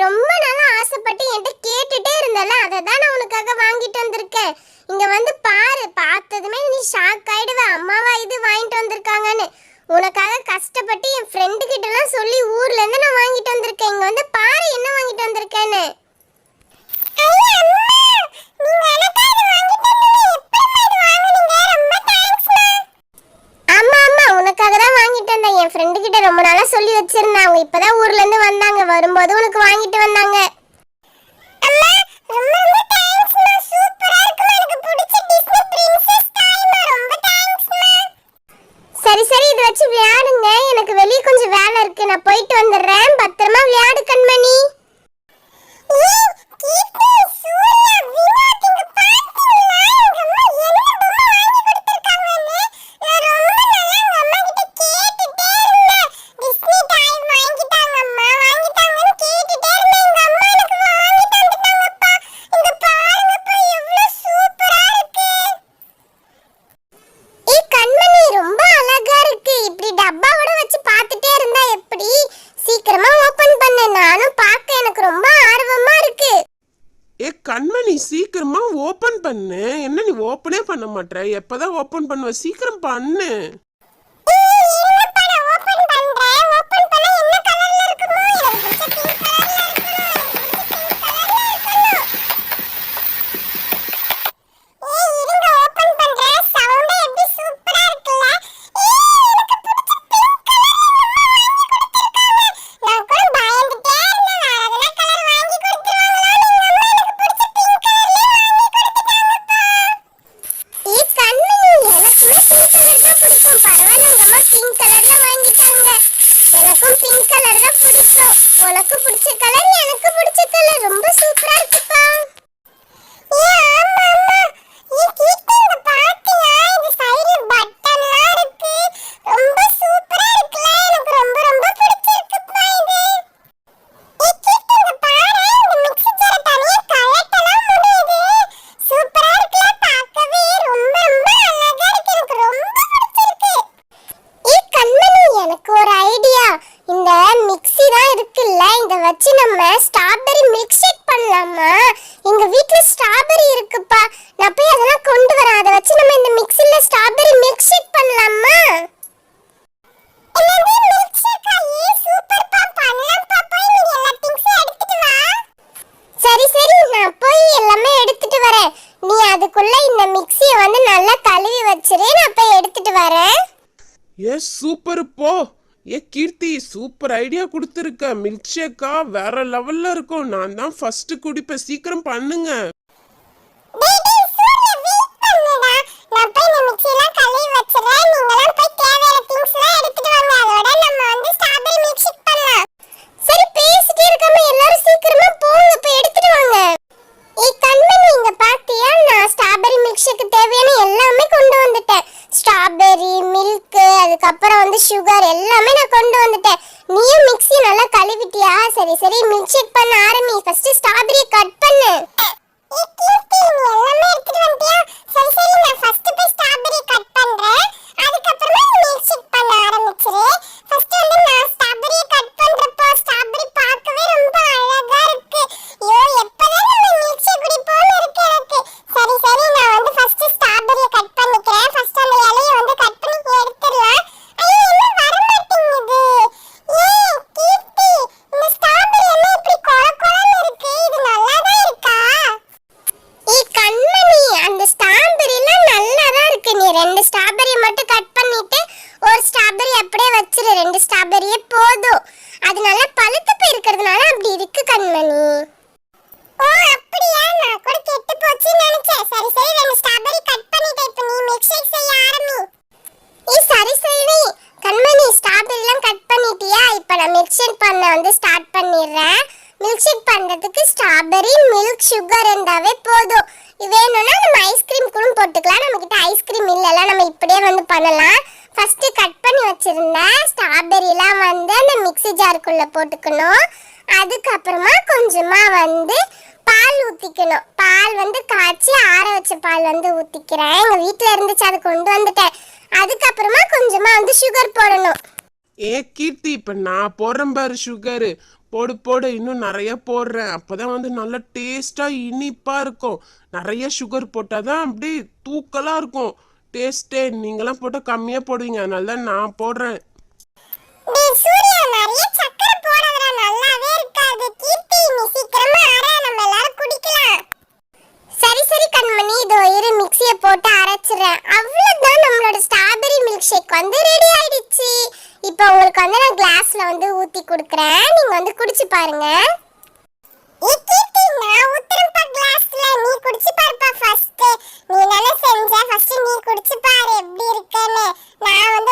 ரொம்ப நாளா ஆசைப்பட்டு என்கிட்ட கேட்டுட்டே இருந்தல, அதை தான் நான் உனக்காக வாங்கிட்டு வந்திருக்கேன். இங்க வந்து பாரு, பார்த்ததுமே நீ ஷாக் ஆயிடுவ. அம்மாவா இது வாங்கிட்டு வந்திருக்காங்கன்னு. உனக்காக கஷ்டப்பட்டு என் ஃப்ரெண்டு கிட்ட எல்லாம் சொல்லி ஊர்ல இருந்து நான் வாங்கிட்டு வந்திருக்கேன். இங்க வந்து பாரு என்ன வாங்கிட்டு வந்திருக்கேன்னு. என் ஃப்ரெண்டு கிட்ட ரொம்ப நாளா சொல்லி வச்சிருந்தேன். அவங்க இப்பதான் ஊர்ல இருந்து வந்தாங்க. வரும்போது உனக்கு வாங்கிட்டு வந்தாங்க. அம்மா ரொம்ப ரொம்ப தேங்க்ஸ் மா. சூப்பரா இருக்கு. எனக்கு பிடிச்ச டிஸ்னி பிரின்சஸ் டாய்மா. ரொம்ப தேங்க்ஸ் மா. சரி சரி, இத வச்சு விளையாடுங்க. எனக்கு வெளிய கொஞ்சம் வேலை இருக்கு. நான் போயிட்டு வந்துறேன். பத்திரமா விளையாடு கண்மணி. கண்மணி சீக்கிரமா ஓபன் பண்ணு. என்ன நீ ஓபனே பண்ண மாட்டற? எப்பதான் ஓபன் பண்ணுவ? சீக்கிரம் பண்ணு. உனக்கு பிடிச்ச கலர், எனக்கு பிடிச்ச கலர். ரொம்ப சூப்பரா இருக்குப்பா. வச்சு நம்ம ஸ்ட்ராபெரி மில்க் ஷேக் பண்ணலாமா? எங்க வீட்ல ஸ்ட்ராபெரி இருக்குப்பா. நான் போய் அதெல்லாம் கொண்டு வரேன். அதை வச்சு நம்ம இந்த மிக்ஸில ஸ்ட்ராபெரி மில்க் ஷேக் பண்ணலாமா? என்னது மில்க் ஷேக்கா? சூப்பர்ப்பா, பண்ணலாம்ப்பா. போய் நீ எல்லா திங்ஸையும் எடுத்துட்டு வா. சரி சரி, நான் போய் எல்லாமே எடுத்துட்டு வரேன். நீ அதுக்குள்ள இந்த மிக்ஸியை வந்து நல்லா கழுவி வச்சிரு. நான் போய் எடுத்துட்டு வரேன். சூப்பர் போ. கீர்த்தி, சூப்பர் ஐடியா கொடுத்துருக்க. மில்க் ஷேக்கா வேற லெவல்ல இருக்கும். நான் தான் ஃபர்ஸ்ட் குடிப்பேன். சீக்கிரம் பண்ணுங்க. அதுக்கப்புறம் வந்து சுகர் எல்லாமே நான் கொண்டு வந்துட்டேன். நீயும் மிக்ஸி நல்லா கழுவிட்டியா? சரி சரி, மில்க் ஷேக் பண்ண ஆரம்பி. ஃபர்ஸ்ட் ஸ்ட்ராபெரியை கட் பண்ணு. ரெண்டு ஸ்ட்ராபெரி மட்டும் கட் பண்ணிட்டு ஒரு ஸ்ட்ராபெரி அப்படியே வச்சிரு. ரெண்டு ஸ்ட்ராபெரியே போதும். அது நல்லா பழுத்து போயிருக்கிறதுனால அப்படி இருக்கு கண்மணி. ஓ அப்படியா? நான் கூட கெட்டு போச்சுன்னு நினைச்சேன். சரி சரி, ரெண்டு ஸ்ட்ராபெரி கட் பண்ணிட்டேன். இப்போ நீ மில்க் ஷேக் செய்ய ஆரம்பி. சரி சரி கண்மணி, ஸ்ட்ராபெரி எல்லாம் கட் பண்ணிட்டியா? இப்போ நான் மில்க் ஷேக் பண்ண வந்து ஸ்டார்ட் பண்ணிடுறேன். மில்க் ஷேக் பண்றதுக்கு ஸ்ட்ராபெரி, மில்க், சுகர் இருந்தாவே போதும். வேணும்னா நம்ம ஐஸ்கிரீம் கூட போட்டுக்கலாம். நம்ம கிட்ட ஐஸ்கிரீம் இல்லைல்ல, நம்ம இப்படியே வந்து பண்ணலாம். ஃபர்ஸ்ட் கட் பண்ணி வச்சிருந்த ஸ்ட்ராபெரிலாம் வந்து அந்த மிக்ஸி ஜாருக்குள்ள போட்டுக்கணும். அதுக்கப்புறமா கொஞ்சமா வந்து பால் ஊற்றிக்கணும். பால் வந்து காய்ச்சி ஆற வச்ச பால் வந்து ஊற்றிக்கிறேன். எங்கள் வீட்டில் இருந்துச்சு, அதை கொண்டு வந்துட்டேன். அதுக்கப்புறமா கொஞ்சமா வந்து சுகர் போடணும். கீர்த்தி, இப்ப நான் போடுறேன் பாரு சுகரு. போடு போடு, இன்னும் நிறைய போடுறேன். அப்பதான் வந்து நல்லா டேஸ்டா இனிப்பா இருக்கும். நிறைய சுகர் போட்டாதான் அப்படியே தூக்கலா இருக்கும் டேஸ்டே. நீங்களாம் போட்டா கம்மியா போடுவீங்க, அதனால தான் நான் போடுறேன். டேய் சூர்யா, நிறைய சக்கரை போடாதடா, நல்லாவே இருக்காது. கீர்த்தி, நீ சீக்கிரமா அரை, நம்ம எல்லாரும் குடிக்கலாம். சரி சரி கண்மணி, இதோ இரு, மிக்ஸியை போட்டு அரைச்சிடுறேன். அவ்வளவுதான், நம்மளோட ஸ்ட்ராபெரி மில்க் ஷேக் வந்து ரெடி ஆயிடுச்சு. இப்போ உங்களுக்கு வந்து நான் கிளாஸ்ல வந்து ஊத்தி கொடுக்குறேன், நீங்க வந்து குடிச்சு பாருங்க. ஏ கீர்த்தி, நான் ஊத்துறேன்ப்பா கிளாஸ்ல, நீ குடிச்சு பாருப்பா ஃபர்ஸ்ட். நீ நல்லா செஞ்ச, ஃபர்ஸ்ட் நீ குடிச்சு பாரு எப்படி இருக்குன்னு. நான் வந்து